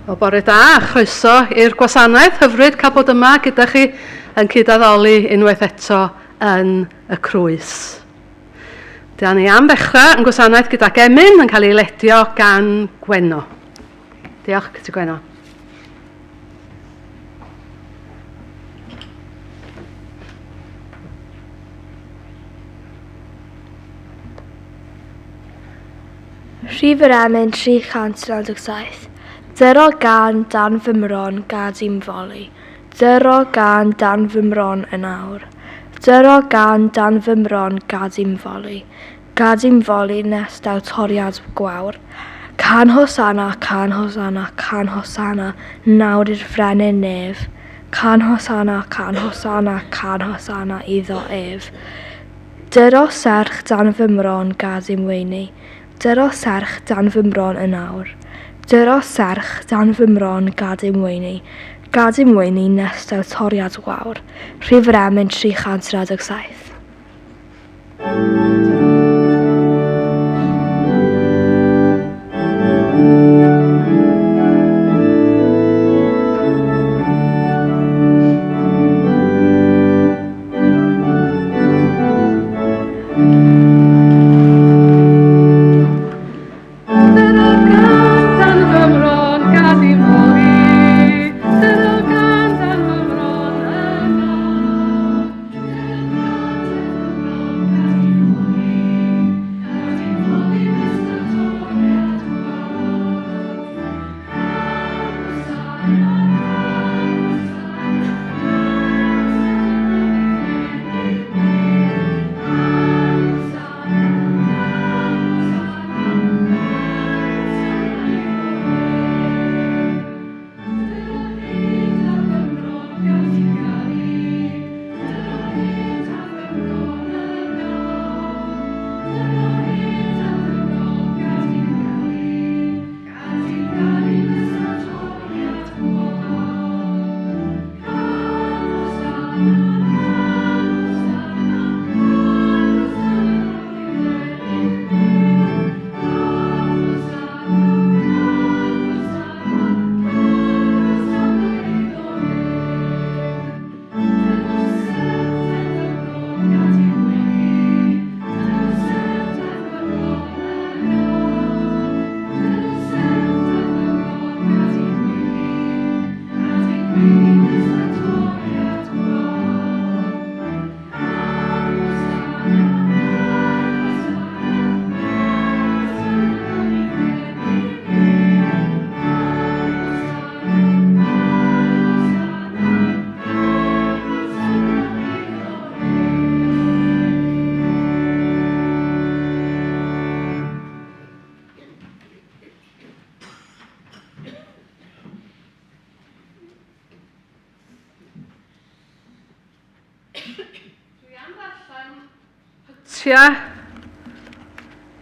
O bore da, chroeso i'r gwasanaeth, hyfryd cael bod yma gyda chi yn cydaddoli unwaith eto yn y Crwys. Da ni am ddechrau yn gwasanaeth gyda Gemyn yn cael ei ledio gan Gweno. Diolch, Cytu Gweno. Rhif yr Emyn 397. Dyro gan dan fy mron gad i'n foli. Dyro gan dan fy mron yn awr. Dyro gan dan fy mron gad i'n foli. Gad i'n foli nes daw toriad gwawr. Can Hosanna, can Hosanna, can Hosanna, nawr i'r frenin nef. Can Hosanna, can Hosanna, can Hosanna iddo ef. Dyro serch dan fy mron gad i'n weini. Dyro serch dan fy mron yn awr. Dyro serch dan fy mron gad i'n weini. Gad i'n weini nes daw toriad gwawr. Rhif yr Emyn 397.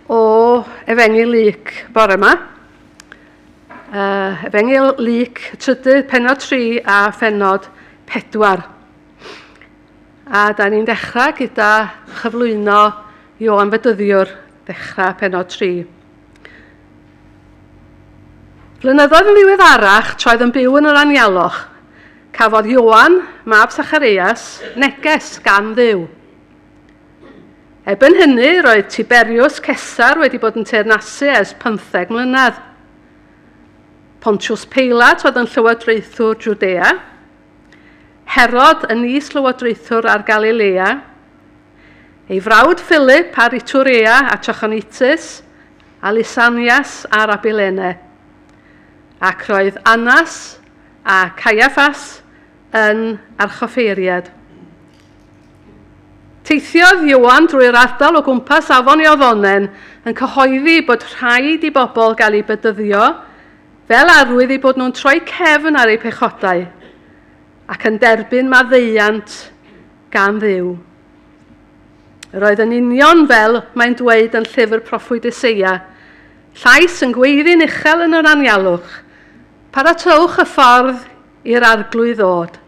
O Efengyl Lyc bore yma. Efengyl Lyc trydydd pennod 3 a phenod 4. A da ni'n dechrau gyda chyflwyno Ioan Fedyddiwr, dechrau pennod 3. Flynyddoedd yn ddiweddarach, troedd yn byw yn yr anialwch, cafodd Ioan, mab Sacharias, neges gan Dduw. Erbyn hynny, roedd Tiberius Cesar wedi bod yn teyrnasu ers 15 mlynedd. Pontius Pilat oedd yn llywodraethwr Jwdea, Herod yn is-lywodraethwr ar Galilea, ei frawd Philip ar Iturea a Trachonitis, a Lysanias ar Abilene, ac roedd Annas a Caiaffas yn archoffeiriad. Teithiodd Ioan drwy'r ardal o gwmpas afon Ioddonen yn cyhoeddi bod rhaid i bobl gael ei bedyddio fel arwydd i bod nhw'n troi cefn ar eu pechodau ac yn derbyn maddeuant gan Dduw. Roedd yn union fel mae'n dweud yn llyfr proffwyd Eseia, llais yn gweiddi'n uchel yn yr anialwch, paratowch y ffordd i'r arglwydd ddod.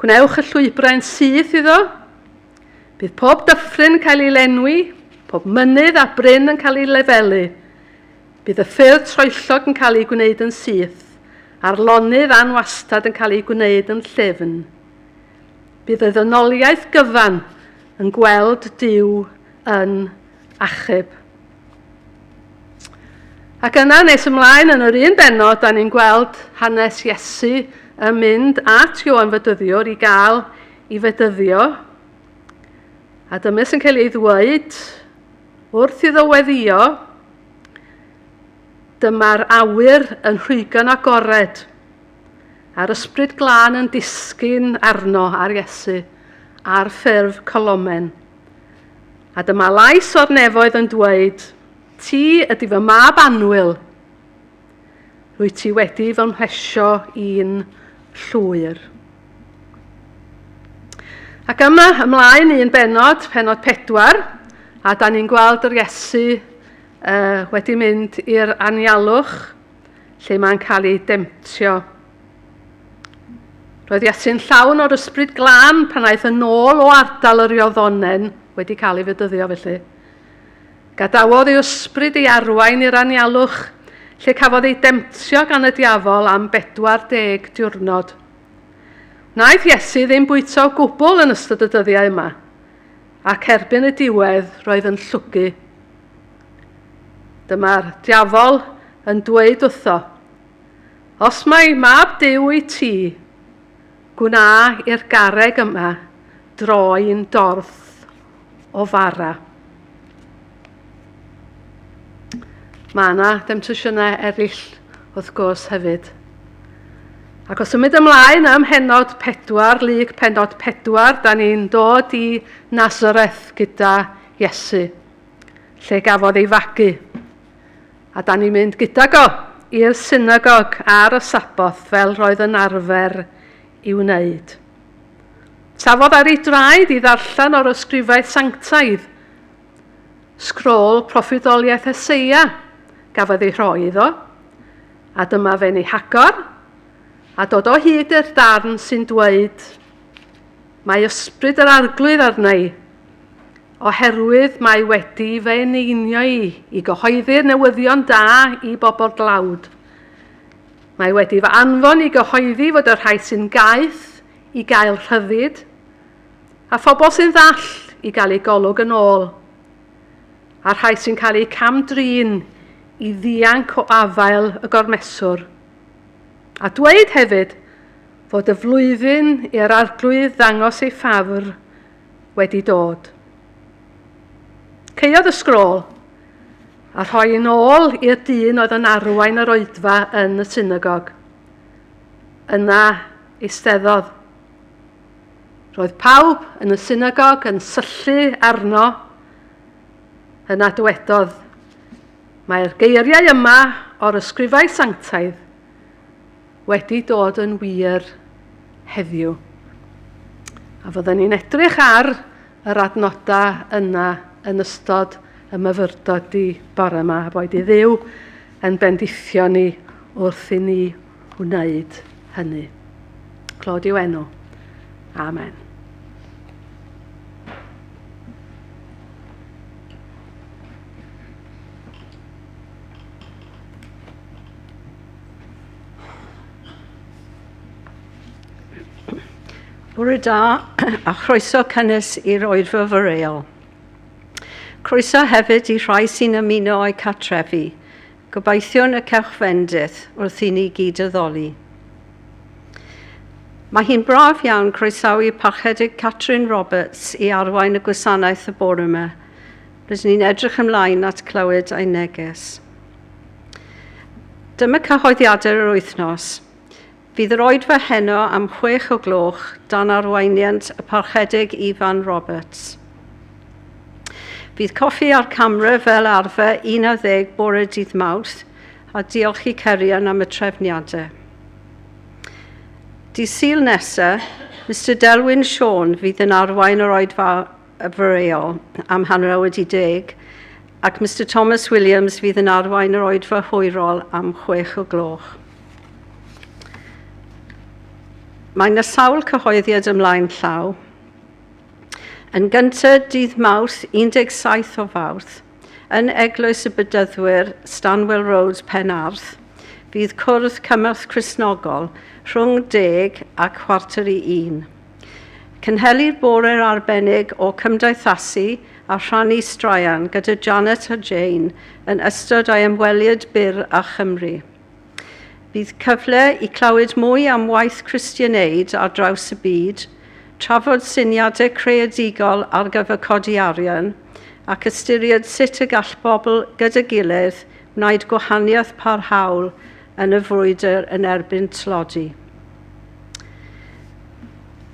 Gwnewch y llwybrau'n syth iddo, bydd pob dyffryn yn cael ei lenwi, pob mynydd a bryn yn cael ei lefelu. Bydd y ffyrdd troellog yn cael ei gwneud yn syth, a'r lonydd anwastad yn cael ei gwneud yn llyfn. Bydd y ddynoliaeth gyfan yn gweld Duw yn achub. Ac yna nes ymlaen yn yr un bennod, da ni'n gweld hanes Iesu yn mynd at Ioan Fedyddiwr i gael ei fedyddio. A dyma sy'n cael ei ddweud wrth iddo weddio, dyma'r awyr yn rhwygon agored, a'r ysbryd glân yn disgyn arno ar Iesu ar ffurf colomen. A dyma lais o'r nefoedd yn dweud, ti ydy fy mab annwyl, rwy ti wedi fy mhesio un llwyr. Ac yma ymlaen un benod 4, a da ni'n gweld yr Iesu wedi mynd i'r anialwch, lle mae'n cael ei demtio. Roedd Iesu'n llawn o'r ysbryd glân pan aeth yn ôl o ardal yr Ioddonen wedi cael ei fedyddio felly. Gadawodd ei ysbryd ei arwain i'r anialwch, lle cafodd ei demtio gan y diafol am 40 diwrnod. Wnaeth Iesu ddim bwyta o gwbl yn ystod y dyddiau yma, ac erbyn y diwedd roedd yn llwgu. Dyma'r diafol yn dweud wrtho, os mae Mab Duw i ti, gwna i'r garreg yma droi'n dorth o fara. Mae yna demtasiynau eraill wrth gwrs hefyd. Ac os ymwyd ymlaen am Hennod 4, Lyg Pennod 4, da ni'n dod i Nazareth gyda Iesu, lle gafodd ei fagu. A da ni'n mynd gyda go i'r synagog ar y Saboth fel roedd yn arfer i wneud. Safodd ar ei draed i ddarllen o'r ysgrifau sanctaidd, sgrôl proffwydoliaeth Eseia gafodd ei rhoi iddo, a dyma fe'n ei hagor, a dod o hyd i'r darn sy'n dweud, mae ysbryd yr arglwydd arna i, oherwydd mae wedi fe eneinio i gyhoeddi'r newyddion da i bobl dlawd. Mae wedi fy anfon i gyhoeddi fod y rhai sy'n gaeth i gael rhyddid, a phobl sy'n ddall i gael ei golwg yn ôl, a rhai sy'n cael ei camdrin i ddianc o afael y gormeswr. A dweud hefyd fod y flwyddyn i'r arglwydd ddangos ei ffafr wedi dod. Ceiodd y sgrôl a rhoi yn ôl i'r dyn oedd yn arwain yr oedfa yn y synagog. Yna eisteddodd. Roedd pawb yn y synagog yn syllu arno. Yna dywedodd, mae'r geiriau yma o'r ysgrifau sanctaidd wedi dod yn wir heddiw. A fyddwn ni'n edrych ar yr adnodau yna yn ystod y myfyrdod i bore yma, a boed i Dduw yn bendithio ni wrth i ni wneud hynny. Clod i'w enw. Amen. Bore da a chroeso cynnes i'r oedfa Foreol. Croeso hefyd i rhai sy'n ymuno o'i cartrefi, gobeithio'n y cewchfendydd wrth i ni gyd addoli. Mae hi'n braf iawn croesawu Barchedig Catrin Roberts i arwain y gwasanaeth y bore yma. Rydyn ni'n edrych ymlaen at clywed ei neges. Dyma cyhoeddiadau'r yr wythnos. Bydd yr oedfa heno am 6:00 dan arweiniant y Barchedig Ifan Roberts. Bydd coffi ar camera fel arfer 11 bore dydd Mawrth, a diolch i Cerian am y trefniadau. Dydd Sul nesaf, Mr Delwyn Siôn fydd yn arwain yr oedfa y Foreol am 9:10, ac Mr Thomas Williams fydd yn arwain yr oedfa hwyrol am 6:00. Mae yna sawl cyhoeddiad ymlaen llaw. Yn gyntaf, dydd Mawrth 17 o Fawrth, yn Eglwys y Bydyddwyr, Stanwell Road, Penarth, fydd cwrdd cymorth Cristnogol rhwng 10 a 12:45. Cynhelir bore'r arbennig o cymdeithasu a rhannu straean gyda Janet a Jane yn ystod ei ymweliad byr a Chymru. Bydd cyfle i clywed mwy am waith Christianeid ar draws y byd, trafod syniadau creadigol ar gyfer codi arian, ac ystyried sut y gall bobl gyda gilydd wneud gwahaniaeth parhaol yn y frwydr yn erbyn tlodi.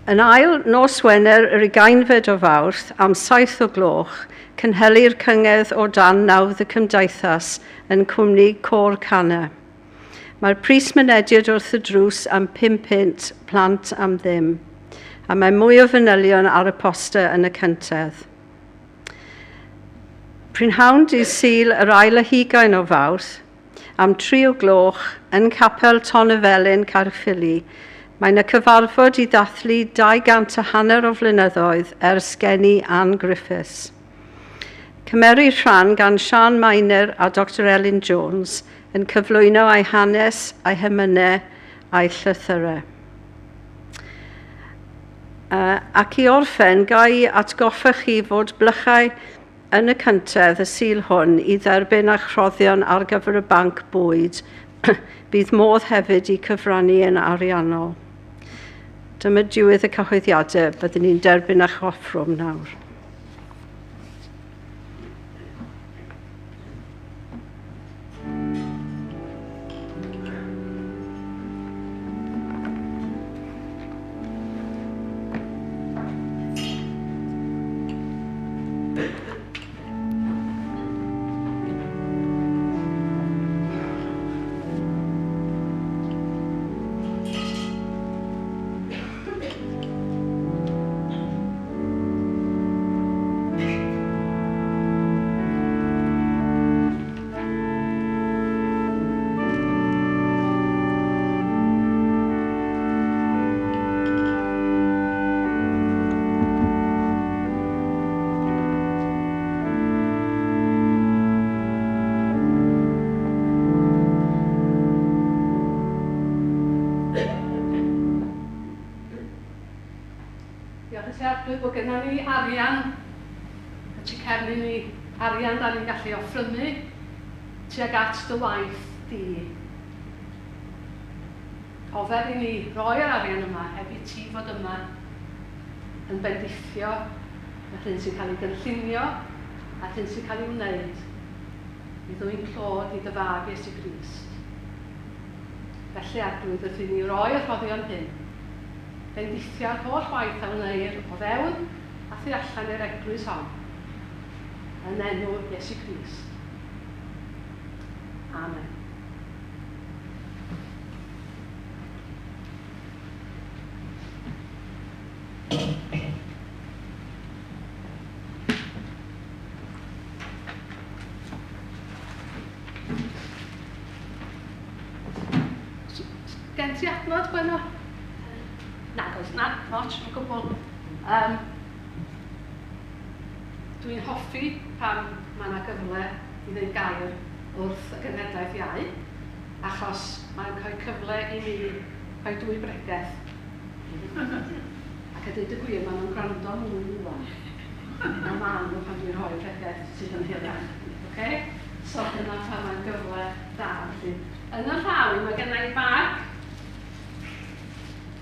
Yn ail, nos Wener yr 20 o Fawrth am 7:00, cynhelir cyngedd o dan nawdd y cymdeithas yn cwmni Côr Cana. Mae'r pris mynediad wrth y drws am 5 punt plant am ddim, a mae mwy o fanylion ar y poster yn y cyntedd. Prynhawn dydd Sul yr 21 o Fawrth am 3:00 yn capel Ton y Felyn Caerffili. Mae'n y cyfarfod i ddathlu 250 o flynyddoedd ers geni Anne Griffiths. Cymeru rhan gan Sian Miner a Dr Elin Jones yn cyflwyno ei hanes, ei hymynau a'i llythyrau. Ac i orffen, ga i atgoffa chi fod blychau yn y cyntedd y Sul hwn i dderbyn eich rhoddion ar gyfer y banc bwyd, bydd modd hefyd i cyfrannu yn ariannol. Dyma diwedd y cyhoeddiadau, byddwn ni'n derbyn eich offrwm nawr. Bod gennym ni arian, y ticefnu ni arian da ni'n gallu offrynu tuag at dy waith di. Ofer i ni roi'r arian yma heb i ti fod yma yn bendithio y hyn sy'n cael ei gynllunio a hyn sy'n cael ei wneud i ddwy'n clod i dy fag Iesu Grist. Felly adwyd wrth i ni roi'r rhoddion hyn, bendithio'r holl waith a wneir o fewn a thu allan i'r eglwys hon, yn enw Iesu Grist. Amen. Gen ti adnod, Gwenno? Na, not, o gwbl. Dwi'n hoffi pan mae yna gyfle i ddweud gair wrth y genhedlaeth iau, achos mae'n cael cyfle i ni rhoi dwy bregaeth. Ac a dweud y gwir, maen nhw'n gwrando mwy rwan. Na maen nhw pan dwi'n rhoi bregaeth sydd yn hirach. Okay? So dyna pan mae'n gyfle da. Yn y rhawi, mae gennau bag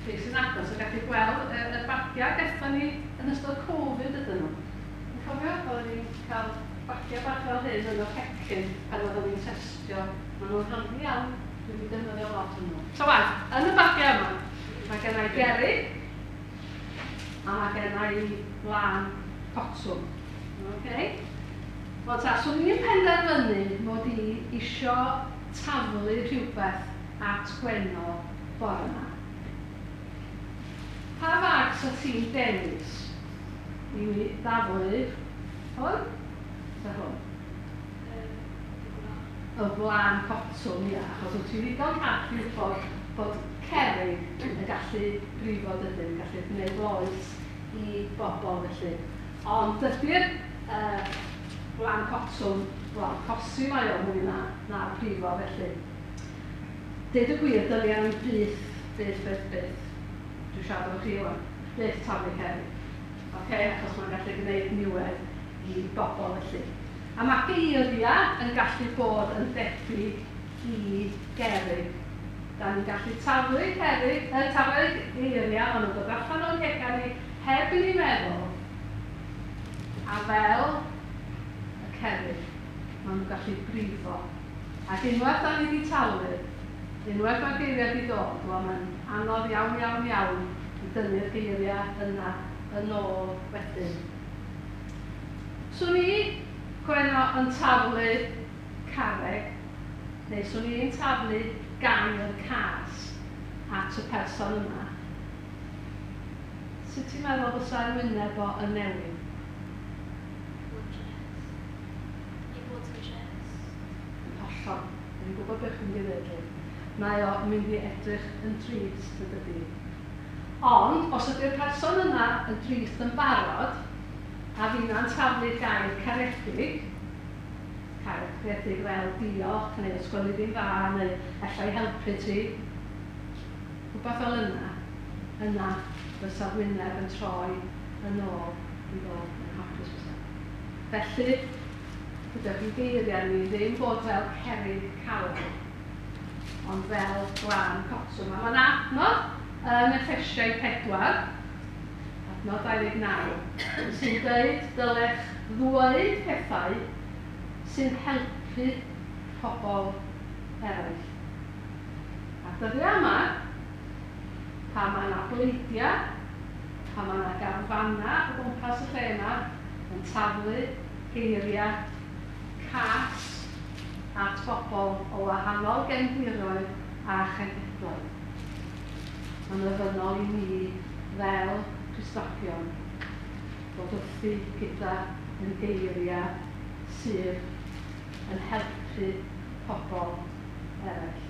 chi sy'n agos o gallu gweld y bagiau gaethon ni yn ystod Covid ydyn nhw. Yn cofio, oedden ni'n cael bagiau bach fel hyn yn y pecyn pan oedden ni'n testio. Maen nhw'n handi iawn, dwi wedi defnyddio lot yn nhw. So wan, yn y bagiau yma, mae gennau geri a mae gennau lan cotwm. Okay? Wel ta, so ni'n penderfynu mod i isio taflu rhywbeth at Gwenno bore yma. Pa fag sa ti'n dewis i ddaflu hwn? Ta hwn? Y flan cotwm, ia, achos wyt ti'n ddigon hap i wybod bod cerrig yn gallu brifo dydyn, gallu gwneud loes i bobl felly. Ond dydy'r flan cotwm, wel, cosi mae o mwy na'r brifo felly. Deud y gwir, dyliau yn byth. Dwi'n siarad efo chi ywan. Byth taflu cerrig. Achos mae'n gallu gwneud niwed i bobl felly. A mae geiriau yn gallu bod yn debyg i gerrig. Da ni'n gallu taflu geiriau, maen nhw'n dod allan o'n cegau ni heb i ni meddwl. A fel y cerrig, maen nhw'n gallu brifo. Ac unwaith da ni wedi taflu, unwaith mae geiriau wedi dod, mae'n anodd iawn i dynnu'r geiriau yna yn ôl wedyn. Swn i gweno yn taflu carreg, neu swn i'n taflu gair cas at y person yma. Sut ti'n meddwl fysa'r wyneb o yn newid? Yn hollol. Dwi'n gwybod beth chi'n dweud. Mae o'n mynd i edrych yn trist y dydy. Ond, os ydy'r person yna yn trist yn barod, a fi'n taflu gair caredig fel diolch, neu ysgwennu fi'n dda, neu allai helpu ti. Rhywbeth fel yna fysa wyneb yn troi yn ôl i fod yn hapus fysa. Felly, ydych chi geiriau ni ddim bod fel cerrig caled, ond fel glan cotwm. A mae'n adnodd yn Effesiau 4, adnodd 29, sy'n dweud dylech ddweud pethau sy'n helpu pobl eraill. A dyddiau yma, pa mae yna bleidiau, pa mae yna garfanna o gwmpas y lle yma, yn taflu geiriau cas at bobl o wahanol gefndiroedd a chefndiroedd. Mae'n ofynnol i ni fel Cristnogion bod wrthi gyda yn geiriau sydd yn helpu pobl eraill.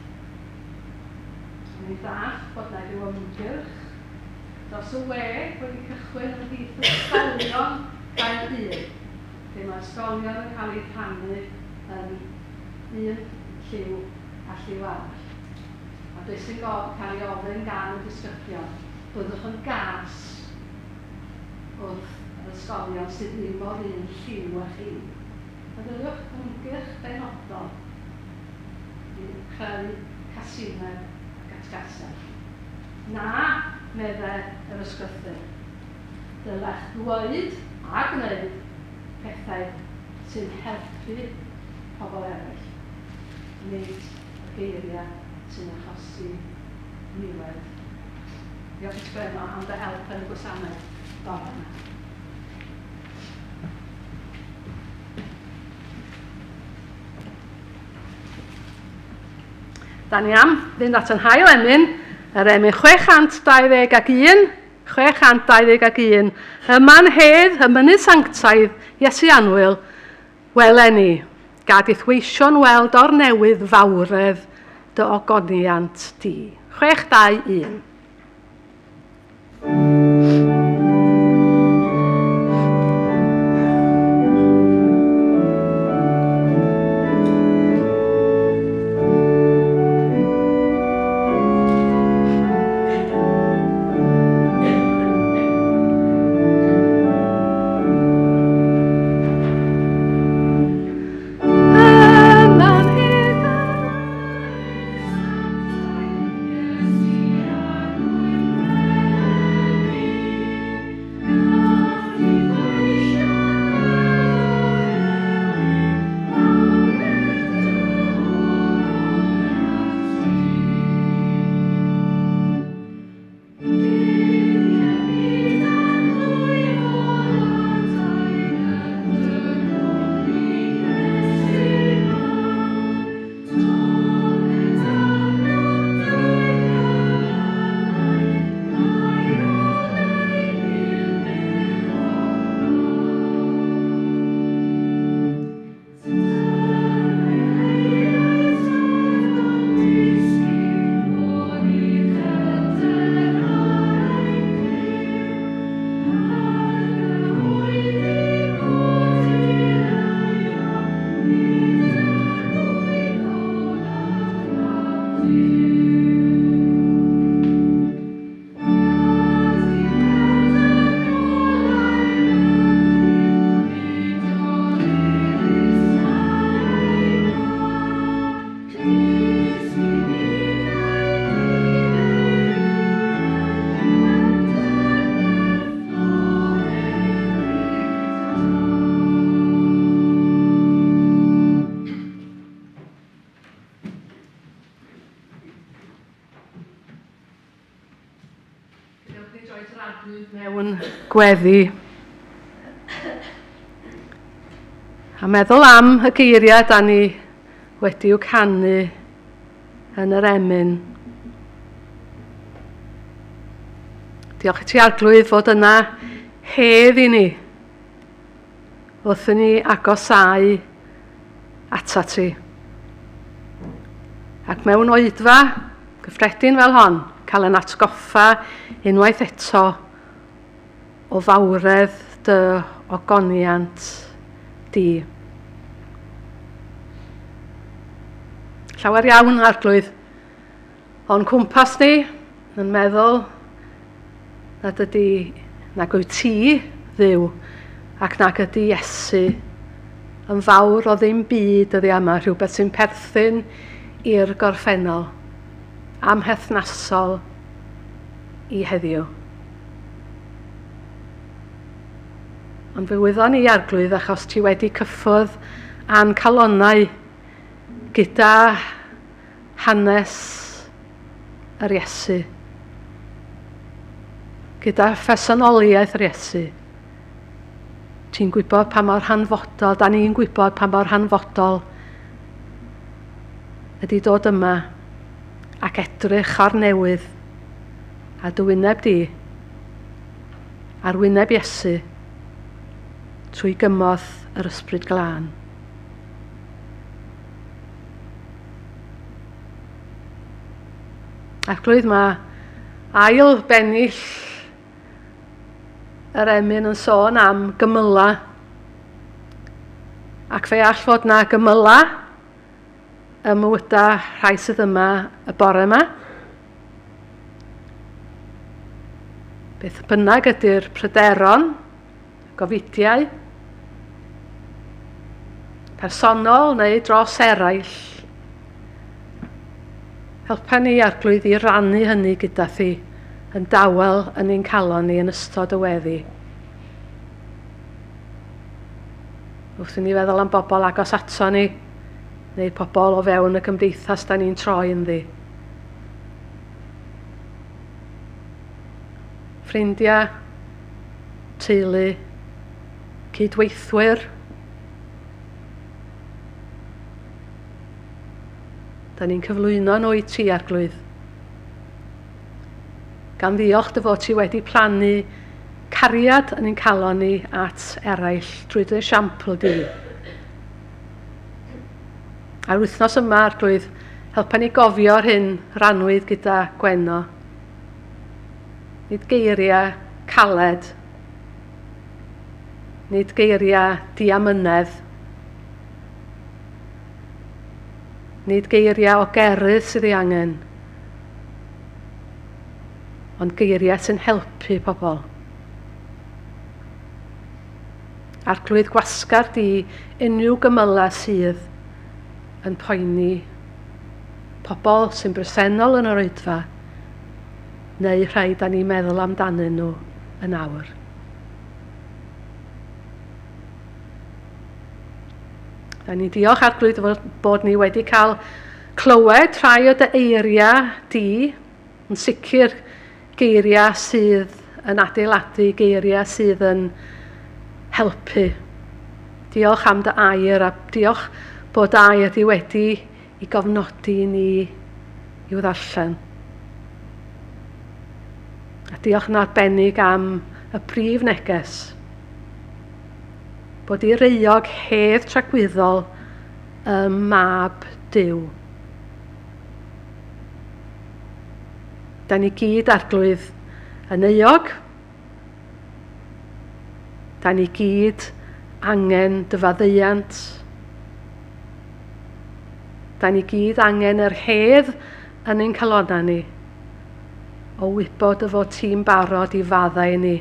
Ni'n dall bod na ryw ymgyrch dros y we wedi cychwyn yn ddydd ysgolion Caerdydd, lle mae ysgolion yn cael eu rhannu yn un lliw a lliw arall. A beth sy'n cael ei ofyn gan y disgyblion, byddwch yn gas wrth yr ysgolion sydd ddim o'r un lliw â chi. Byddwch ymgyrch benodol i creu casinau ac atgasau. Na, meddai yr ysgrythur. Dylech ddweud a gwneud pethau sy'n helpu pobl eraill. Nid y geiriau sy'n achosi niwed. Diolch i Thema am dy help yn y gwasanaeth bore yma. Da ni am fynd at yn hael emyn, yr emyn 621, 621, yma'n hedd, y mynydd sanctaidd, Iesu Anwyl, welen ni, gad eithweision weld o'r newydd fawredd dy ogoniant di. 621. gweddi. A meddwl am y geiriau da ni wedi i'w canu yn yr emyn. Diolch i ti Arglwydd fod yna hedd i ni wrth i ni agosau ata ti. Ac mewn oedfa gyffredin fel hon, cael yn atgoffa unwaith eto o fawredd dy ogoniant di. Llawer iawn Arglwydd, o'n cwmpas ni yn meddwl nad wyt ti Dduw ac nag ydy Iesu yn fawr o ddim byd yddi yma, rhywbeth sy'n perthyn i'r gorffennol, amhethnasol i heddiw. Ond fe wyddon ni Arglwydd achos ti wedi cyffwrdd a'n calonnau gyda hanes yr Iesu, gyda ffesonoliaeth yr Iesu. Ti'n gwybod pa mor hanfodol, da ni'n gwybod pa mor hanfodol ydy dod yma ac edrych ar newydd a dy wyneb di, ar wyneb Iesu, trwy gymodd yr Ysbryd Glân. Arglwydd, mae ail bennill yr emyn yn sôn am gymyla. Ac fe all fod na gymyla ym mywyda rhai sydd yma y bore yma. Beth bynnag ydy'r pryderon, gofidiau, personol neu dros eraill. Helpa ni Arglwydd i rannu hynny gyda thi yn dawel yn ein calon ni yn ystod y weddi. Wrth i ni feddwl am bobl agos ato ni, neu pobl o fewn y gymdeithas da ni'n troi ynddi. Ffrindiau, teulu, cydweithwyr. Da ni'n cyflwyno nhw i ti Arglwydd. Gan ddiolch dy fod ti wedi plannu cariad yn ein calon ni at eraill drwy dy esiampl di. A'r wythnos yma Arglwydd, helpa ni gofio'r hyn rannwydd gyda Gwenno. Nid geiriau caled, nid geiriau diamynedd, nid geiriau o gerydd sydd ei angen, ond geiriau sy'n helpu pobl. Arglwydd, gwasgar di unrhyw gymylau sydd yn poeni pobl sy'n bresennol yn yr oedfa, neu rhai da ni'n meddwl amdanyn nhw yn awr. Da ni diolch Arglwydd bod ni wedi cael clywed rhai o dy eiriau di, yn sicr geiriau sydd yn adeiladu, geiriau sydd yn helpu. Diolch am dy air a diolch bod air di wedi i gofnodi ni i'w ddarllen. A diolch yn arbennig am y brif neges, bod i'r euog hedd tragwyddol y Mab Duw. Da ni gyd Arglwydd yn euog, da ni gyd angen dyfaddeuant, da ni gyd angen yr hedd yn ein calonna ni, o wybod y fod ti'n barod i faddau ni.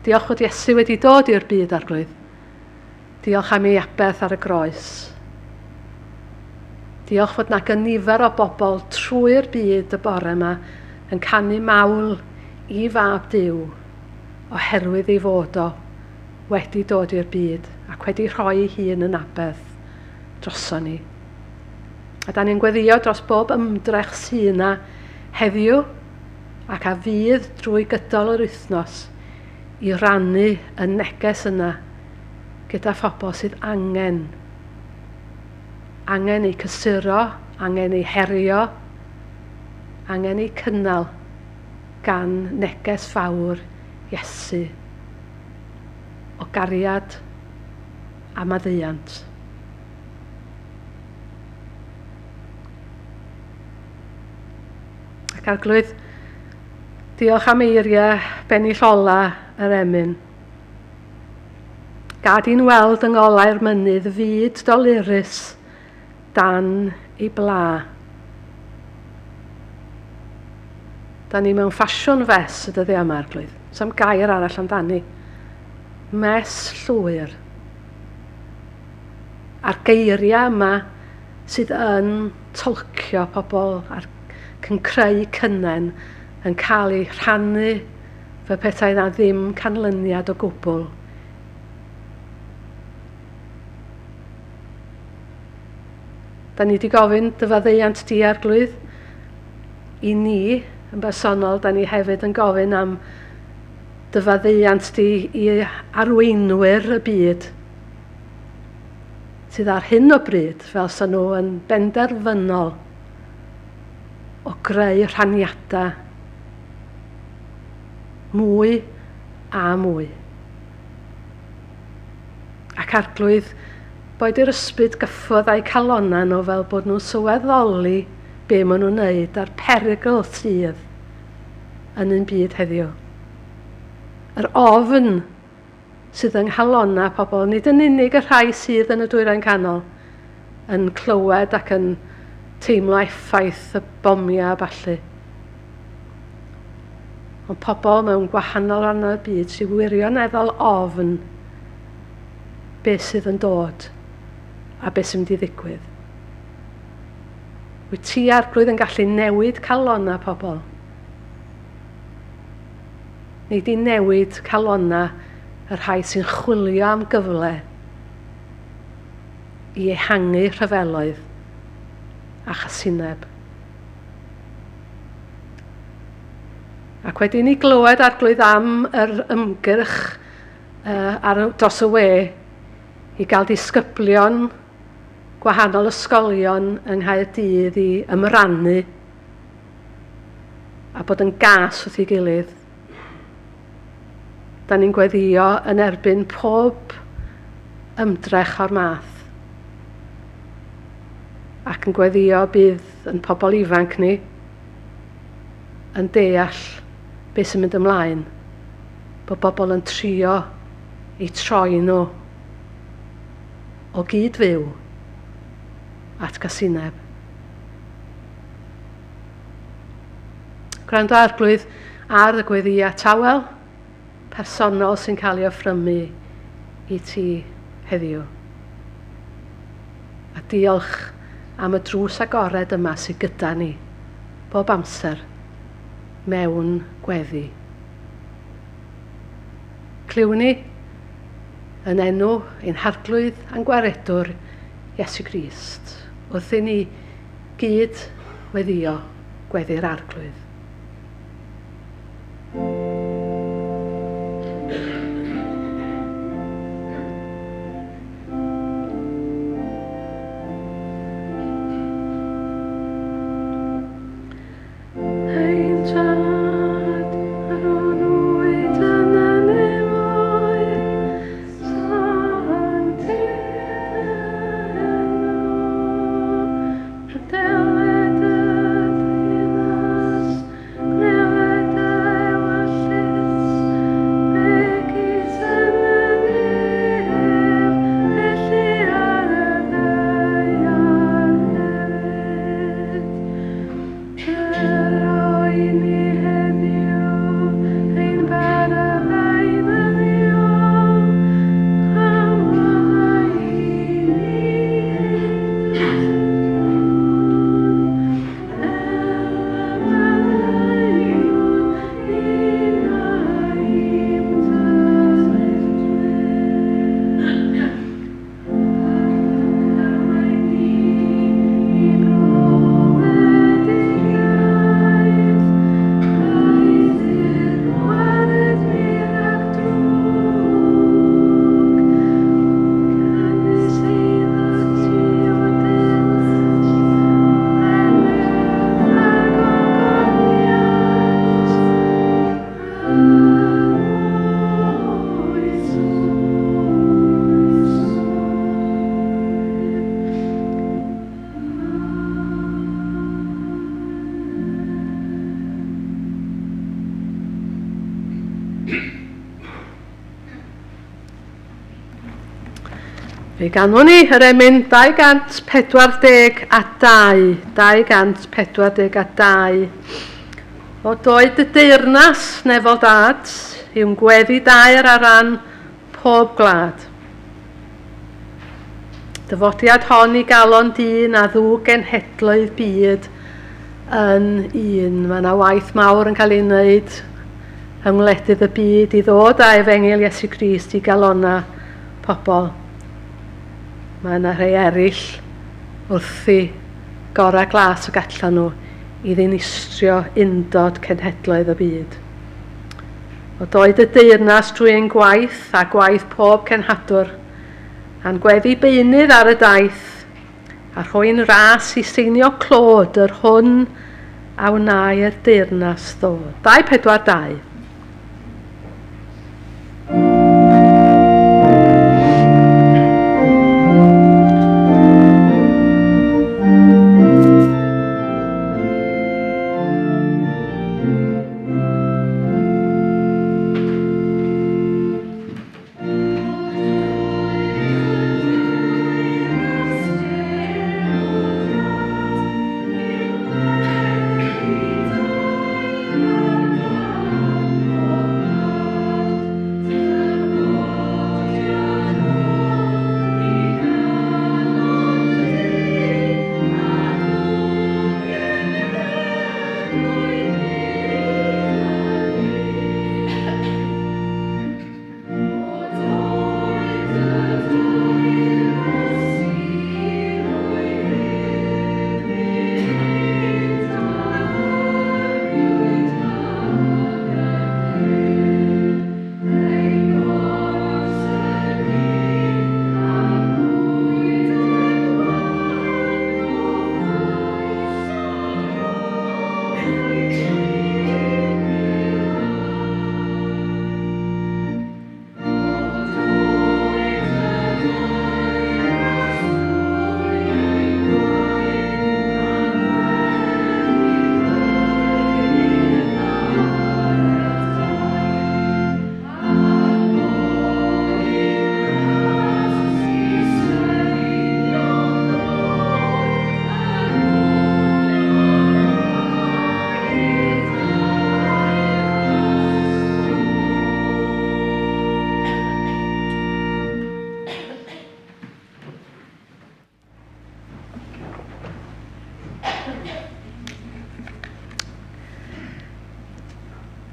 Diolch fod Iesu wedi dod i'r byd Arglwydd. Diolch am ei aberth ar y groes. Diolch fod na nifer o bobl trwy'r byd y bore yma yn canu mawl i Fab Duw oherwydd ei fod o wedi dod i'r byd ac wedi rhoi ei hun yn aberth droson ni. A da ni'n gweddio dros bob ymdrech sy'n yna heddiw ac a fydd drwy gydol yr wythnos i rannu y neges yna gyda phobl sydd angen eu cysuro, angen eu herio, angen eu cynnal gan neges fawr Iesu o gariad a maddeuant. Ac Arglwydd, diolch am eiriau bennill ola yr emyn. Gad i'n weld yng ngolau'r mynydd fyd dolurus dan ei bla. Da ni mewn ffasiwn fes y dyddi yma, Arglwydd. Sam gair arall amdani. Mes llwyr. A'r geiriau yma sydd yn tolcio pobl ac yn creu cynnen yn cael eu rhannu fe petai na ddim canlyniad o gwbl. Da ni wedi gofyn dyfaddeuant di, Arglwydd, i ni yn bersonol, da ni hefyd yn gofyn am dyfaddeuant di i arweinwyr y byd sydd ar hyn o bryd fel sy'n nhw yn benderfynol o greu rhaniadau mwy a mwy. Ac Arglwydd, boed yr ysbryd gyffodd a'u calonna nhw fel bod nhw'n sylweddoli be maen nhw'n wneud a'r perygl sydd yn ein byd heddiw. Yr ofn sydd yng nghalonna pobl, nid yn unig y rhai sydd yn y dwyrain canol, yn clywed ac yn teimlo effaith y bomia a ballu. Ond pobl mewn gwahanol rannau y byd sy'n wirioneddol ofn beth sydd yn dod a beth sy'n mynd i ddigwydd. Wyt ti, Arglwydd, yn gallu newid calonna pobl? Nid i newid calonna y rhai sy'n chwilio am gyfle i ehangu rhyfeloedd a chasineb. Ac wedyn ni glywed, Arglwydd, am yr ymgyrch dros y we i gael disgyblion gwahanol ysgolion yng Nghaerdydd i ymrannu a bod yn gas wrth ei gilydd. Da ni'n gweddio yn erbyn pob ymdrech o'r math. Ac yn gweddio bydd yn pobl ifanc ni yn deall beth sy'n mynd ymlaen. Bod bobl yn trio eu troi nhw o gyd fyw at gasineb. Gwrando, Arglwydd, ar y gweddiau tawel personol sy'n cael ei offrymu i ti heddiw. A diolch am y drws agored yma sydd gyda ni bob amser mewn gweddi. Cliw ni yn enw ein harglwydd a'n gwaredwr Iesu Grist, wrth i ni gyd weddio gweddi'r Arglwydd. Fe ganwn ni yr emyn 242 a 2. 242 a 2. O doed y deyrnas nefo dad yw'n gweddi dair ar ran pob gwlad. Dyfodiad hon i galon dyn a ddw genhedloedd byd yn un. Mae yna waith mawr yn cael ei wneud yng ngwledydd y byd i ddod â Efengyl Iesu Grist i galona pobl. Mae yna rhai eraill wrthi gorau glas o allan nhw i ddinistrio undod cenhedloedd y byd. O doed y deyrnas drwy ein gwaith a gwaith pob cenhadwr, a'n gweddi beunydd ar y daith, a rhoi'n ras i seinio clod yr hwn a wnau'r deyrnas ddod. 242.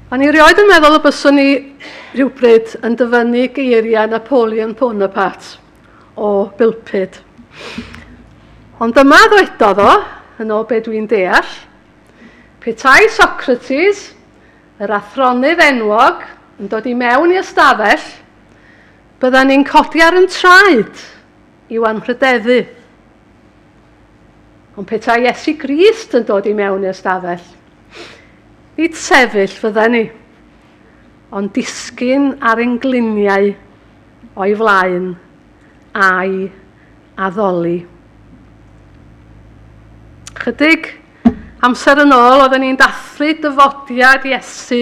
O'n i rioed yn meddwl y byswn ni rhywbryd yn dyfynnu geiriau Napoleon Bonaparte o bilpid. Ond dyma ddwedodd o, yn o be dwi'n deall, petai Socrates, yr athronydd enwog, yn dod i mewn i ystafell, byddan ni'n codi ar yn traed i'w anrhydeddu. Ond petai Iesu Grist yn dod i mewn i ystafell, nid sefyll fydden ni, ond disgyn ar ein gliniau o'i flaen, ai a ddoli. Chydig amser yn ôl oedden ni'n dathlu dyfodiad Iesu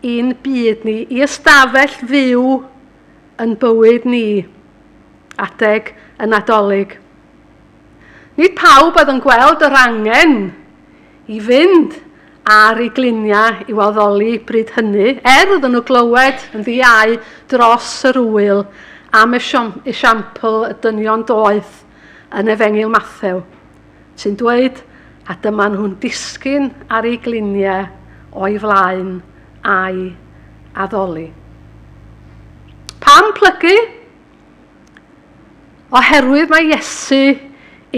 i'n byd ni, i ystafell fyw yn bywyd ni, adeg y Nadolig. Nid pawb oedd yn gweld yr angen i fynd ar ei gliniau i'w addoli bryd hynny, oedden nhw glywed yn ddiau dros yr wyl am esiampl y dynion doeth yn Efengyl Mathew, sy'n dweud a dyma nhw'n disgyn ar ei gliniau o'i flaen a'i addoli. Pam plygu? Oherwydd mae Iesu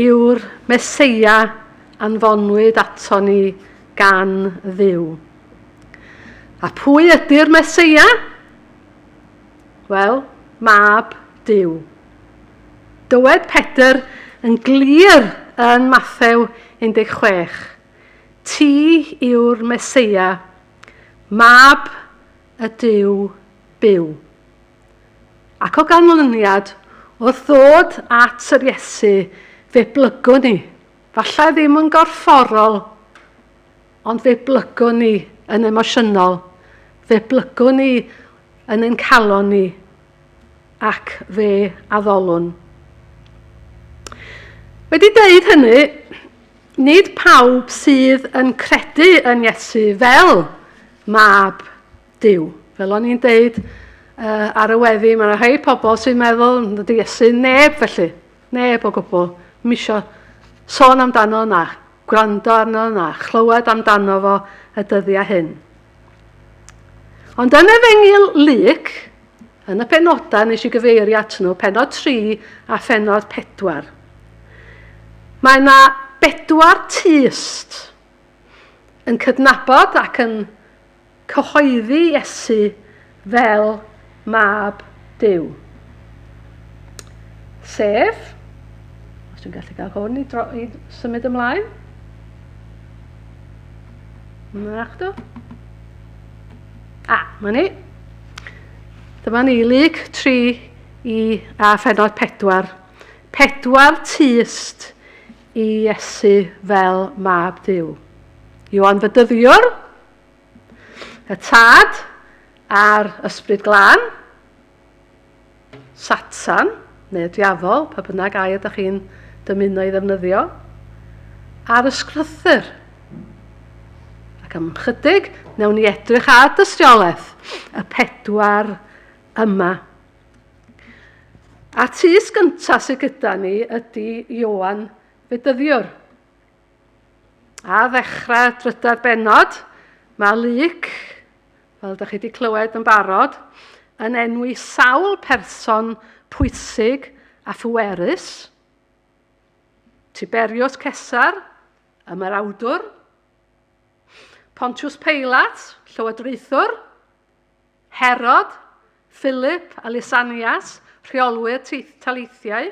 yw'r Meseia anfonwyd ato ni gan Dduw. A pwy ydy'r Meseia? Wel, Mab Duw. Dywed Pedr yn glir yn Mathew 16. Ti yw'r Meseia, Mab y Duw byw. Ac o ganlyniad, wrth ddod at yr Iesu, fe blygwn ni, falle ddim yn gorfforol, ond fe blygwn ni yn emosiynol, fe blygwn ni yn ein calon ni, ac fe addolwn. Wedi deud hynny, nid pawb sydd yn credu yn Iesu fel mab Duw. Fel o'n i'n deud ar y weddi, mae yna rhai pobl sy'n meddwl nad Iesu neb felly. Neb o gwbl. Mi isio sôn amdano na, gwrando arno na, chlywed amdano fo y dyddiau hyn. Ond yn Efengyl Luc, yn y penodau nes i gyfeirio at nhw, penod 3 a phenod 4, mae yna 4 tyst yn cydnabod ac yn cyhoeddi Iesu fel mab Duw. Sef, os dwi'n gallu cael hwn i symud ymlaen. Mynach do? Mae ni. Dyma ni, Luc 3 a phenod 4. 4 tyst i Iesu fel mab Duw. Ioan Fydyddiwr, y tad a'r ysbryd glân, Satan, neu diafol, pa bynnag air ydych chi'n dymuno i ddefnyddio, a'r ysgrythyr. Ac am chydig, newn ni edrych ar dystiolaeth y 4 yma. A tys gyntaf sydd gyda ni ydy Ioan Fydyddiwr. A ddechrau dryda'r benod, mae Luc, fel ydych chi wedi clywed yn barod, yn enwi sawl person pwysig a phwerus. Tiberius Cesar, y Merawdwr, Pontius Pilat, Llywodraethwr, Herod, Philip a Lysanias, rheolwyr taleithiau,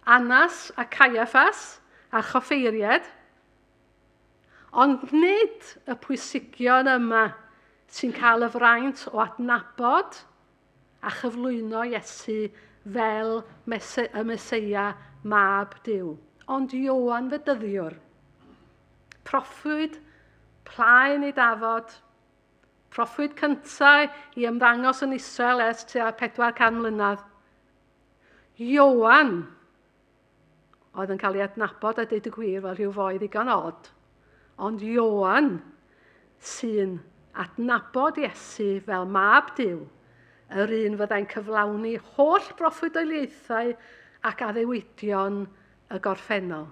Annas a Caiaffas a choffeiriad. Ond nid y pwysigion yma sy'n cael y fraint o adnabod a chyflwyno Iesu fel y Meseia mab Duw. Ond Ioan Fydyddiwr, proffwyd plaen i dafod, proffwyd cyntaf i ymddangos yn Israel ers tua 400 mlynedd. Ioan oedd yn cael ei adnabod a deud y gwir fel rhyw foi ddigon od. Ond Ioan sy'n adnabod Iesu fel mab Duw, yr un fyddai'n cyflawni holl broffwydoliaethau ac addewidion y gorffennol.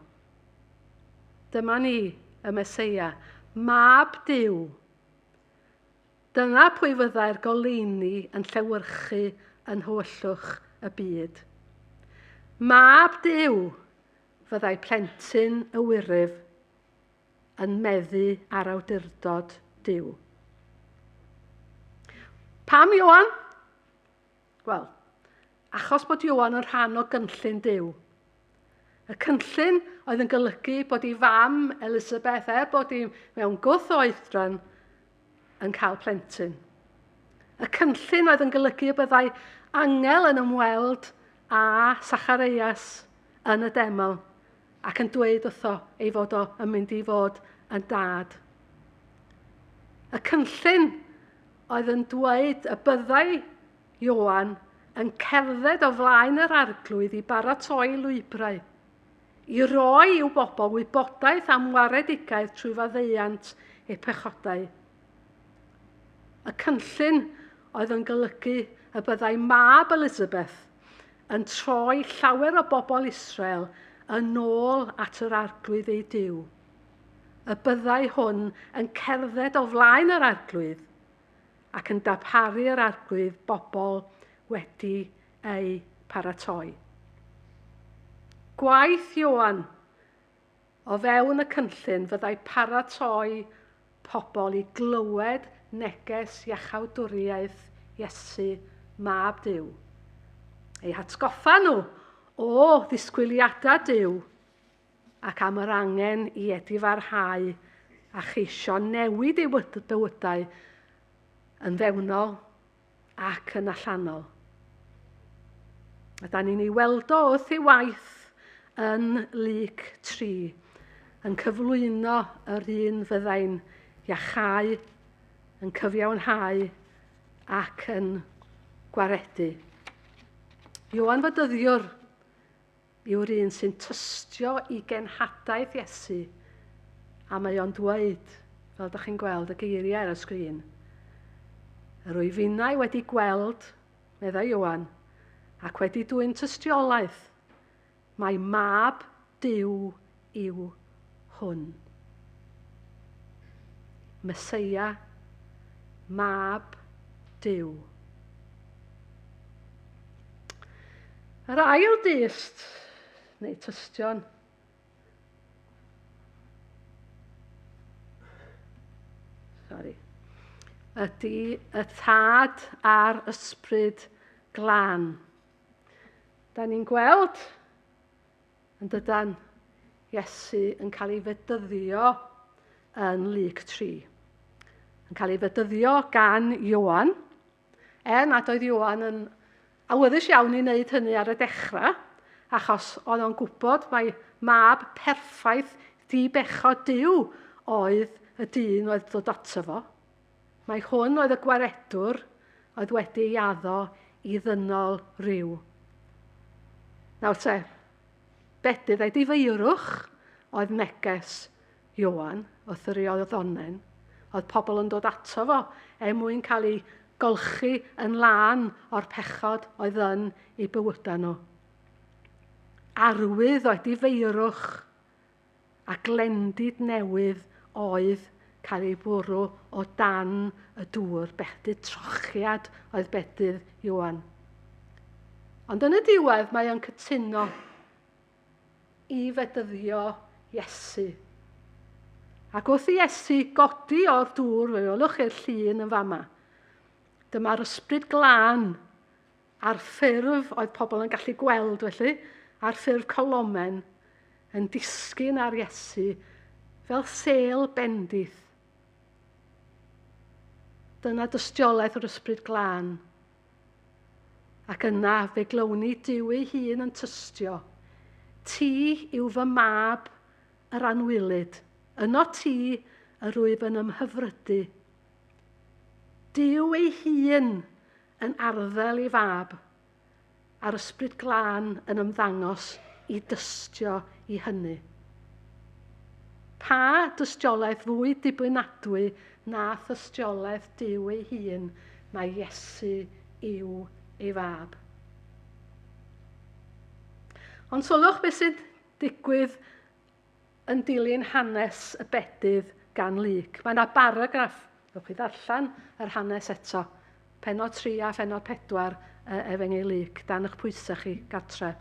Dyma ni, y Meseia, mab Duw. Dyna pwy fyddai'r goleuni yn llewyrchu yn hywyllwch y byd. Mab Duw fyddai plentyn y wirif yn meddu ar awdurdod Duw. Pam Ioan? Wel, achos bod Ioan yn rhan o gynllun Duw. Y cynllun oedd yn golygu bod ei fam Elisabeth, bod hi mewn gwth o oedran, yn cael plentyn. Y cynllun oedd yn golygu y byddai angel yn ymweld â Sacharias yn y deml ac yn dweud wrtho ei fod o yn mynd i fod yn dad. Y cynllun oedd yn dweud y byddai Ioan yn cerdded o flaen yr arglwydd i baratoi lwybrau, i roi i'w bobl wybodaeth am waredigaeth trwy faddeuant eu pechodau. Y cynllun oedd yn golygu y byddai mab Elizabeth yn troi llawer o bobl Israel yn ôl at yr arglwydd ei Duw. Y byddai hwn yn cerdded o flaen yr arglwydd ac yn darparu'r arglwydd bobl wedi ei paratoi. Gwaith Ioan o fewn y cynllun fyddai paratoi pobl i glywed neges iachawdwriaeth Iesu mab Duw. Ei hatgoffa nhw o ddisgwyliadau Duw ac am yr angen i edifarhau a cheisio newid eu bywydau yn fewnol ac yn allanol. A da ni'n ei weld o wrth ei waith yn Luc 3 yn cyflwyno yr un fyddai'n iachau, yn cyfiawnhau ac yn gwaredu. Ioan Fydyddiwr, yw'r un sy'n tystio i genhadaeth Iesu, a mae o'n dweud, fel ydych chi'n gweld y geiriau ar y sgrin, yr wyf finnau wedi gweld, medda Ioan, ac wedi dwy'n tystiolaeth, mae mab Duw yw hwn. Meseia, mab Duw. Yr ail dyst, neu tystion, ydy y tad a'r ysbryd glân. Da ni'n gweld, yn dydan, Iesu yn cael ei fedyddio yn Luc 3. Yn cael ei fedyddio gan Ioan, nad oedd Ioan yn awyddus iawn i wneud hynny ar y dechrau, achos oedd o'n gwybod mae mab perffaith di-bechod Duw oedd y dyn oedd dod ato fo. Mae hwn oedd y gwaredwr oedd wedi ei addo i ddynol ryw. Nawr te, bedydd ei difeirwch oedd neges Ioan, oedd yr iodddonen, oedd pobl yn dod ato fo mwyn cael ei golchi yn lan o'r pechod oedd yn ei bywydau nhw. Arwydd oedd difeirwch a glendid newydd oedd cael ei bwrw o dan y dŵr, bedydd trochiad oedd bedydd Ioan. Ond yn y diwedd mae o'n cytuno i fedyddio Iesu. Ac wrth i Iesu godi o'r dŵr, fe olwch i'r llun yn fama, dyma'r ysbryd glân a'r ffurf oedd pobl yn gallu gweld felly, a'r ffurf colomen yn disgyn ar Iesu fel sêl bendith. Dyna dystiolaeth yr ysbryd glân. Ac yna fe glywni Duw ei hun yn tystio. Ti yw fy mab yr anwylyd. Yno ti yr wyf yn ymhyfrydu. Duw ei hun yn arddel i fab, a'r ysbryd glân yn ymddangos i dystio i hynny. Pa dystiolaeth fwy dibynadwy na dystiolaeth Duw ei hun mae Iesu yw ei fab. Ond sylwch beth sy'n digwydd yn dilyn hanes y bedydd gan Luc. Mae yna baragraff, rwy'n chi ddarllen yr hanes eto, pennod 3 a pennod 4 efengyl Luc, dan eich pwysau chi gartre.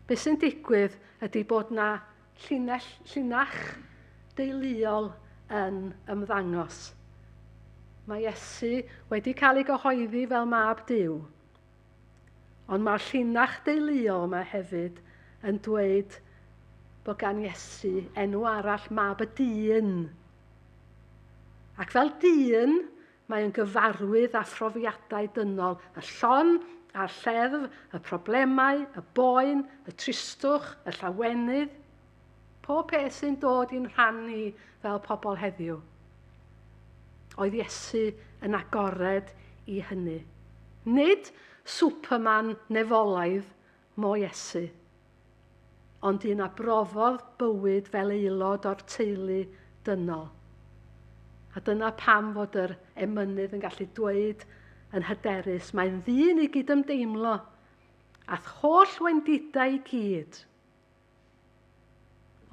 Beth sy'n digwydd ydy bod yna llinach deuluol yn ymddangos. Mae Iesu wedi cael ei gyhoeddi fel mab Duw, ond mae'r llinach deuluol yma hefyd yn dweud bod gan Iesu enw arall mab y dyn. Ac fel dyn, mae'n gyfarwydd â phrofiadau dynol, y llon, a'r lleddf, y problemau, y boen, y tristwch, y llawenydd, pob peth sy'n dod i'n rhannu fel pobl heddiw. Oedd Iesu yn agored i hynny. Nid Superman nefolaidd mo Iesu, ond un a brofodd bywyd fel aelod o'r teulu dynol. A dyna pam fod yr emynydd yn gallu dweud yn hyderus, mae'n ddyn i gydymdeimlo, ath holl wendidau i gyd.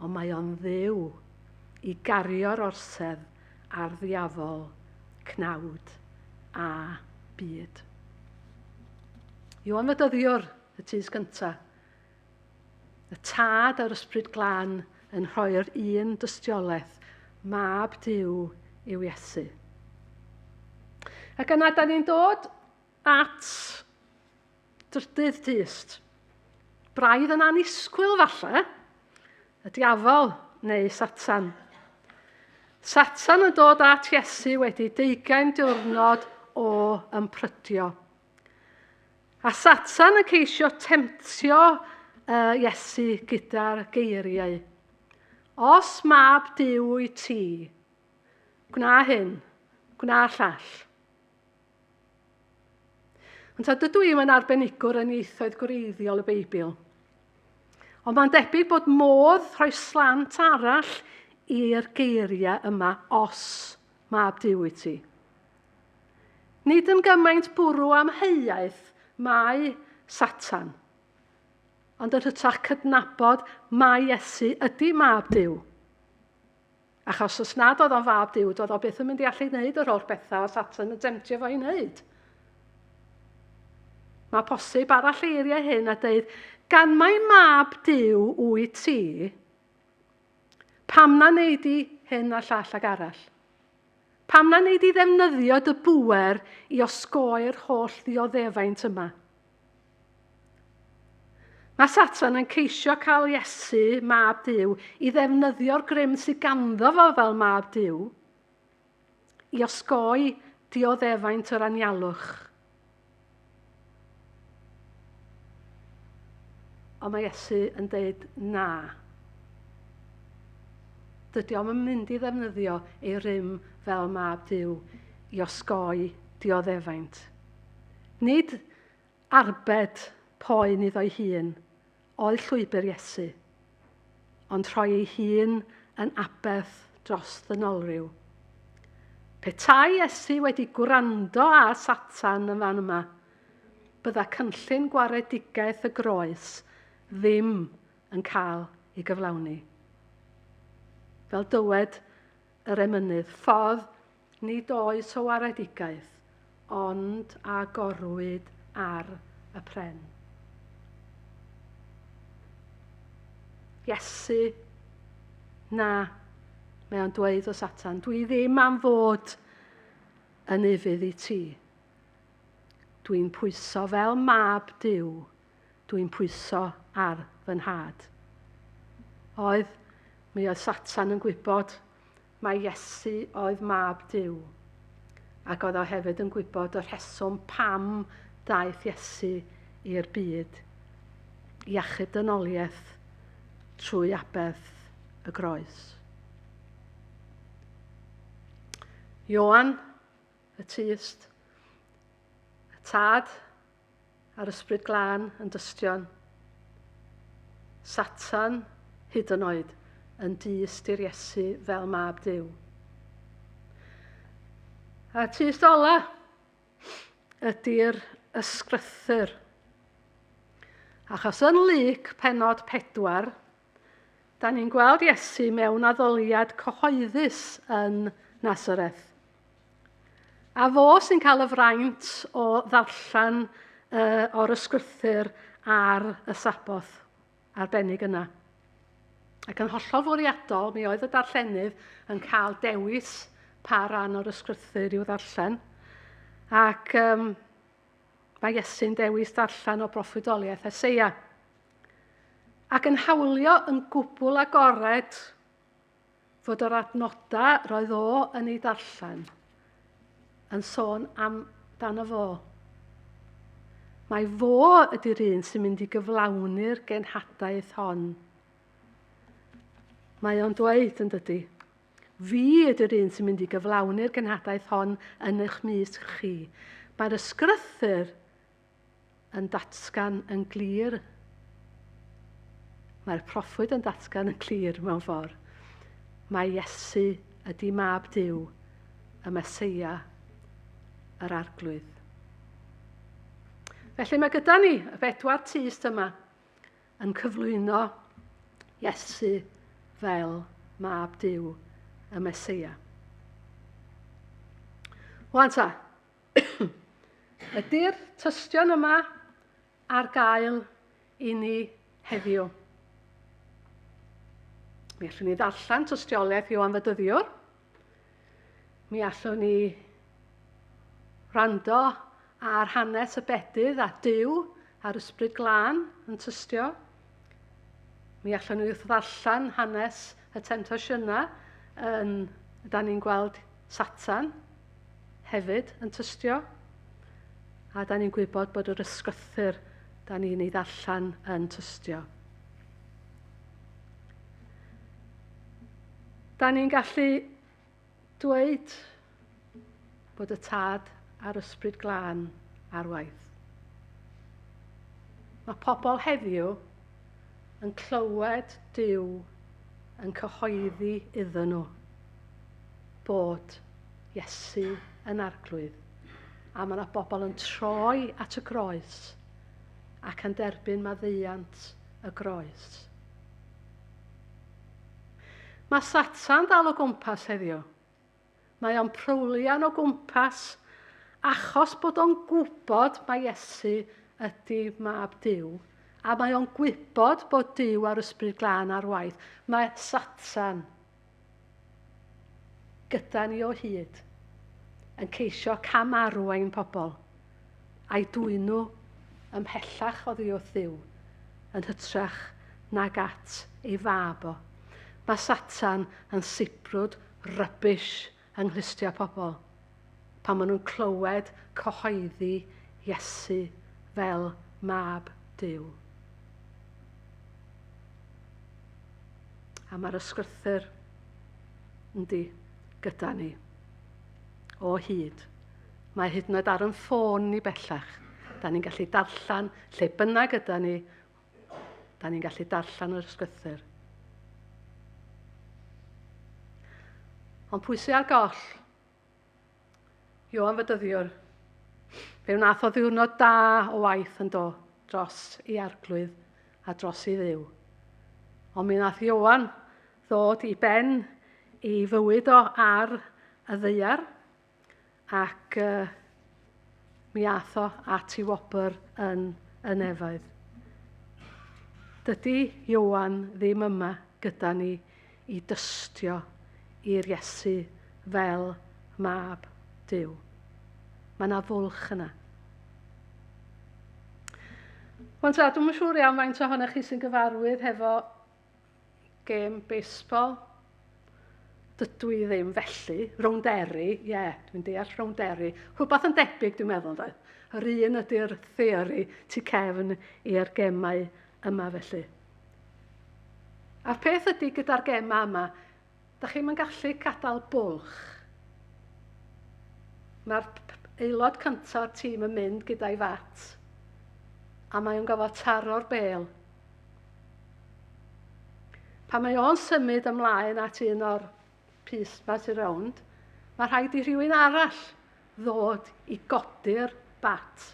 Ond mae o'n dduw i gario'r orsedd a'r ddiafol, cnawd a byd. Ioan Fedyddiwr, y tys gyntaf. Y tad a'r ysbryd glân yn rhoi'r un dystiolaeth, mab Duw yw Iesu. Ac yna, da ni'n dod at drydydd dyst. Braidd yn annisgwyl falle, y diafol neu Satan. Satan yn dod at Iesu wedi 20 diwrnod o ymprydio. A Satan yn ceisio temtio Iesu gyda'r geiriau. Os mab Duw i ti, gwna hyn, gwna llall. Ond dydw i'm yn arbenigwr yn ieithoedd gwreiddiol y Beibl. Ond mae'n debyg bod modd rhoi slant arall i'r geiriau yma os mab Duw i ti. Nid yn gymaint bwrw amheuaeth mae Satan, ond yn hytrach cydnabod mae Iesu ydy mab Duw. Achos os nad oedd o'n fab Duw, doedd o beth yn mynd i allu gwneud yr holl bethau o Satan yn temtio fo i wneud. Mae posib arall eiriau hyn a dweud, gan mai mab Duw wyt ti, pam na wneud i hyn a llall ag arall? Pam na wneud i ddefnyddio dy bŵer i osgoi'r holl ddioddefaint yma? Mae Satan yn ceisio cael Iesu, mab Duw, i ddefnyddio'r grym sydd ganddo fo fel mab Duw, i osgoi dioddefaint yr anialwch. Ond mae Iesu yn dweud na. Dydy o'm yn mynd i ddefnyddio ei rym fel mab Duw i osgoi dioddefaint. Nid arbed poen iddo'i hun oedd llwybr Iesu, ond rhoi ei hun yn aberth dros ddynolryw. Petai Iesu wedi gwrando ar Satan yn fan yma, bydda cynllun gwaredigaeth y groes ddim yn cael ei gyflawni. Fel dywed yr emynydd, ffordd nid oes o waredigaeth, ond agorwyd ar y pren. Iesu, na, mae o'n dweud o Satan, dwi ddim am fod yn efydd i ti. Dwi'n pwyso fel mab Duw, dwi'n pwyso ar fy nhad. Oedd, mi oedd Satan yn gwybod mae Iesu oedd mab Duw, ac oedd o hefyd yn gwybod y rheswm pam daeth Iesu i'r byd, i achub dynoliaeth trwy aberth y groes. Ioan, y Tyst, y tad a'r ysbryd glân yn dystion. Satan, hyd yn oed, yn dyst i'r Iesu fel mab Duw. A tyst ola ydy'r ysgrythyr. Achos yn Luc pennod 4, da ni'n gweld Iesu mewn addoliad cyhoeddus yn Nazareth. A fo sy'n cael y fraint o ddarllen o'r ysgrythyr ar y saboth arbennig yna. Ac yn hollol fwriadol, mi oedd y darllenydd yn cael dewis pa ran o'r ysgrythyr i'w ddarllen. Ac mae Iesu'n dewis darllen o broffwydoliaeth Eseia. Ac yn hawlio yn gwbl agored fod yr adnodau roedd o yn ei darllen yn sôn am dan y fo. Mae fo ydy'r un sy'n mynd i gyflawni'r genhadaeth hon. Mae o'n dweud yn dydy, fi ydy'r un sy'n mynd i gyflawni'r genhadaeth hon yn eich mysg chi. Mae'r ysgrythyr yn datgan yn glir. Mae'r proffwyd yn datgan yn glir mewn ffordd. Mae Iesu ydy mab Duw, y Meseia, yr arglwydd. Felly mae gyda ni y 4 tyst yma yn cyflwyno Iesu fel mab Duw, y Meseia. Wan ta, ydy'r tystion yma ar gael i ni heddiw. Mi allwn ni ddarllen tystiolaeth Ioan Fedyddiwr. Mi allwn ni wrando ar hanes y bedydd a Duw a'r ysbryd glân yn tystio. Mi allwn ni ddarllen hanes y tentosyna da ni'n gweld Satan hefyd yn tystio. A da ni'n gwybod bod yr ysgrythyr da ni'n ei ddarllen yn tystio. Da ni'n gallu dweud bod y tad a'r ysbryd glân ar waith. Mae pobl heddiw yn clywed Duw yn cyhoeddi iddyn nhw bod Iesu yn arglwydd. A mae yna bobl yn troi at y groes ac yn derbyn maddeuant y groes. Mae Satan dal o gwmpas heddiw. Mae o'n prowlian o gwmpas achos bod o'n gwybod mae Iesu ydy Mab Duw, a mae o'n gwybod bod Duw a'r Ysbryd Glân ar waith. Mae Satan gyda ni o hyd yn ceisio camarwain pobl a'i dwyn nhw ymhellach oddi wrth Dduw yn hytrach nag at ei fab o. Mae Satan yn sibrwd rybish yng nghlustia pobl pan maen nhw'n clywed cyhoeddi Iesu fel Mab Duw. A mae'r ysgrythyr yndi gyda ni o hyd. Mae hyd yn oed ar yn ffôn ni bellach. Da ni'n gallu darllen lle bynnag gyda ni. Da ni'n gallu darllen yr ysgrythyr. Ond pwy sydd ar goll? Ioan Fedyddiwr. Fe wnaeth o ddiwrnod da o waith yn dod dros ei arglwydd a dros ei Dduw. Ond mi wnaeth Ioan ddod i ben ei fywyd o ar y ddaear ac mi ath o at ei wobr yn y nefoedd. Dydy Ioan ddim yma gyda ni i dystio i'r Iesu fel Mab Duw. Mae yna fwlch yna. Ond dwi'n yn siŵr iawn faint ohonych chi sy'n gyfarwydd hefo gêm baseball. Dydw i ddim felly. Rownderi, dwi'n deall rownderi. Rhywbeth yn debyg dwi'n meddwl. Yr un ydy'r theori tu cefn i'r gemau yma felly. A'r peth ydy gyda'r gemau yma, da chi'n gallu gadael bwlch. Mae'r aelod cyntaf o'r tîm yn mynd gyda'i fat a mae o'n gofod taro'r bêl. Pan mae o'n symud ymlaen at un o'r pys ma sy'n rownd, mae rhaid i rhywun arall ddod i godi'r bat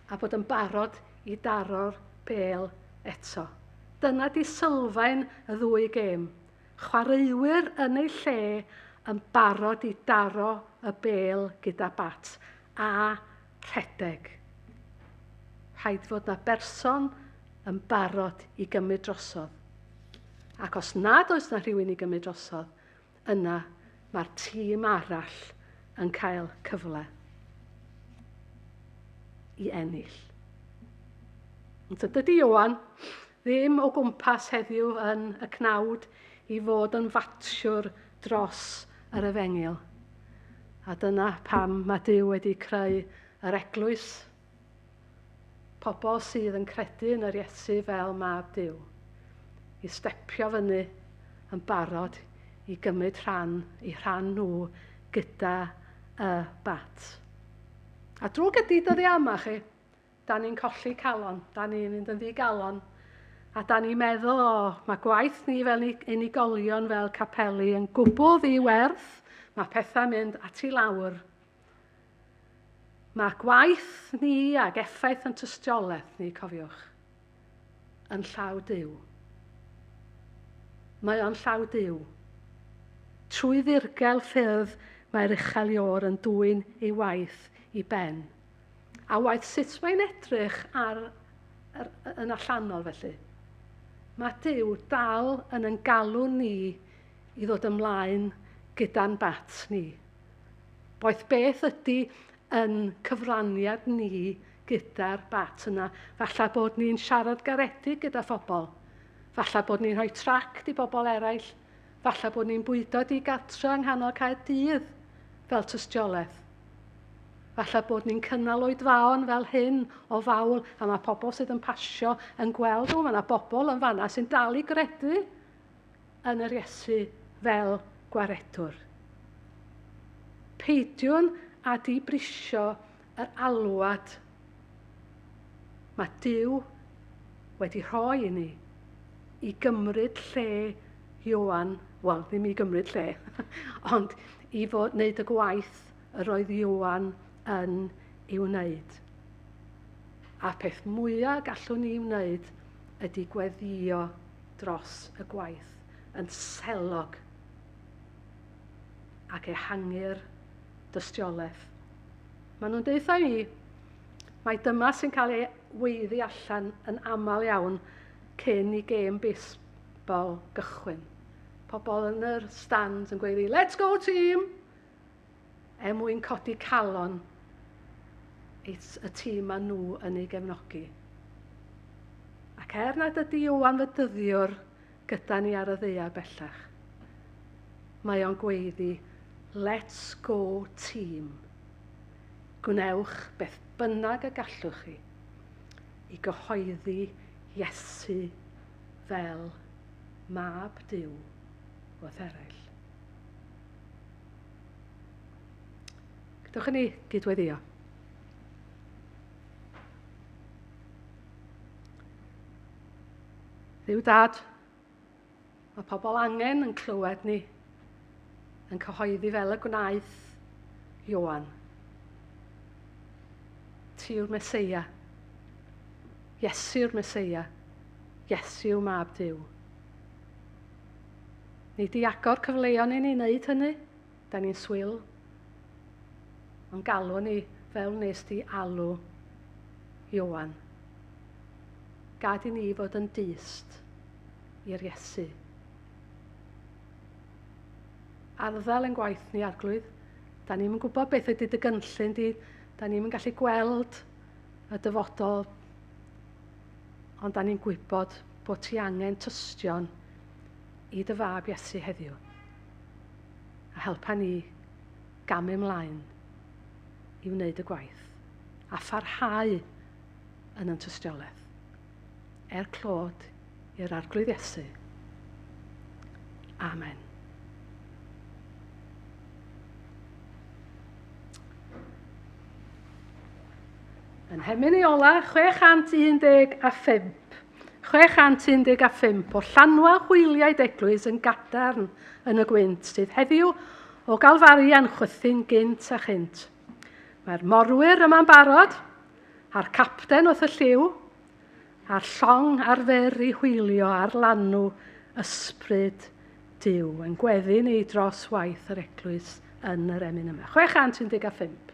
a bod yn barod i daro'r bêl eto. Dyna di sylfaen y ddwy gêm. Chwaraewyr yn ei lle yn barod i daro y bêl gyda bat a rhedeg. Rhaid fod na berson yn barod i gymryd drosodd. Ac os nad oes na rhywun i gymryd drosodd, yna mae'r tîm arall yn cael cyfle i ennill. Ond dydy Ioan ddim o gwmpas heddiw yn y cnawd i fod yn fatiwr dros yr Efengil. A dyna pam mae Duw wedi creu yr Eglwys, pobl sydd yn credu yn yr Iesu fel Mab Duw, i stepio fyny yn barod i gymryd rhan, i rhan nhw gyda y bat. A drwy gyda dyddi yma chi, da ni'n colli calon, da ni'n mynd yn ddigalon, a da ni'n meddwl, mae gwaith ni fel unigolion fel capeli yn gwbl ddiwerth, mae pethau'n mynd at i lawr. Mae gwaith ni ag effaith yn tystiolaeth ni, cofiwch, yn llaw Duw. Mae o'n llaw Duw. Trwy ddirgel ffyrdd mae'r ucheliwr yn dwyn ei waith i ben. A waith sut mae'n edrych yn allanol felly. Mae Duw dal yn galw ni i ddod ymlaen gyda'n bat ni. Boeth beth ydy yn cyfraniad ni gyda'r bat yna. Falla bod ni'n siarad garedig gyda phobl. Falla bod ni'n rhoi trac i bobl eraill. Falla bod ni'n bwydo di gatra yng nghanol Caerdydd fel tystiolaeth. Falla bod ni'n cynnal oedfaon fel hyn o fawl, a mae pobl sydd yn pasio yn gweld nhw. Mae yna bobl yn fanna sy'n dal i gredu yn yr Iesu fel gwaredwr. Peidiwn a dibrisio yr alwad mae Duw wedi rhoi i ni i gymryd lle Ioan, wel, ddim i gymryd lle, ond i fod wneud y gwaith yr oedd Ioan yn ei wneud. A peth mwyaf gallwn ni wneud ydy gweddio dros y gwaith yn selog ac ehangu'r dystiolaeth. Maen nhw'n deud i mi, mae dyma sy'n cael ei weiddi allan yn aml iawn cyn i gêm baseball gychwyn. Pobl yn yr stand yn gweiddi, let's go team! Mwyn codi calon y tîm a nhw yn ei gefnogi. Ac nad ydy Ioan fydyddiwr gyda ni ar y ddaear bellach, mae o'n gweiddi, let's go team. Gwnewch beth bynnag y gallwch chi i gyhoeddi Iesu fel Mab Duw wrth eraill. Gydwch ni gydweddio. Dduw Dad, mae pobl angen yn clywed ni yn cyhoeddi fel y gwnaeth Ioan. Ti yw'r Meseia. Iesu'r Meseia. Iesu Mab Duw. Nid i agor cyfleon i ni wneud hynny, da ni'n swyl, ond galw ni fel nes di alw Ioan. Gad i ni fod yn dyst i'r Iesu. Arddel yn gwaith ni Arglwydd, da ni'n gwybod beth ydy dy gynllun di, da ni'n gallu gweld y dyfodol, ond da ni'n gwybod bod ti angen tystion i dy fab Iesu heddiw. A helpa ni gamu ymlaen i wneud y gwaith a pharhau yn y tystiolaeth. Clod i'r Arglwydd Iesu. Amen. Yn hemyn i ola, 615. 615 o llanwa hwyliaid eglwys yn gadarn yn y gwynt, sydd heddiw o galfari a'n chwythu'n gynt a chynt. Mae'r morwyr yma'n barod, a'r capten wrth y lliw, a'r llong ar fer i hwylio ar lanw ysbryd Duw, yn gweddu ni dros waith yr eglwys yn yr emyn yma. 615.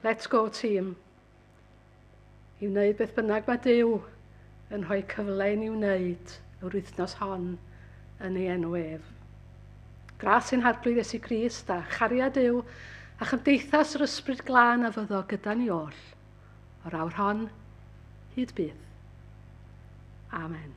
Let's go team. I wneud beth bynnag mae Duw yn rhoi cyfle i ni wneud yr wythnos hon yn ei enw ef. Gras sy'n harblwydd Iesu Grist a chariad Duw a chymdeithas yr ysbryd glân a fyddo gyda ni oll, o'r awr hon hyd bydd. Amen.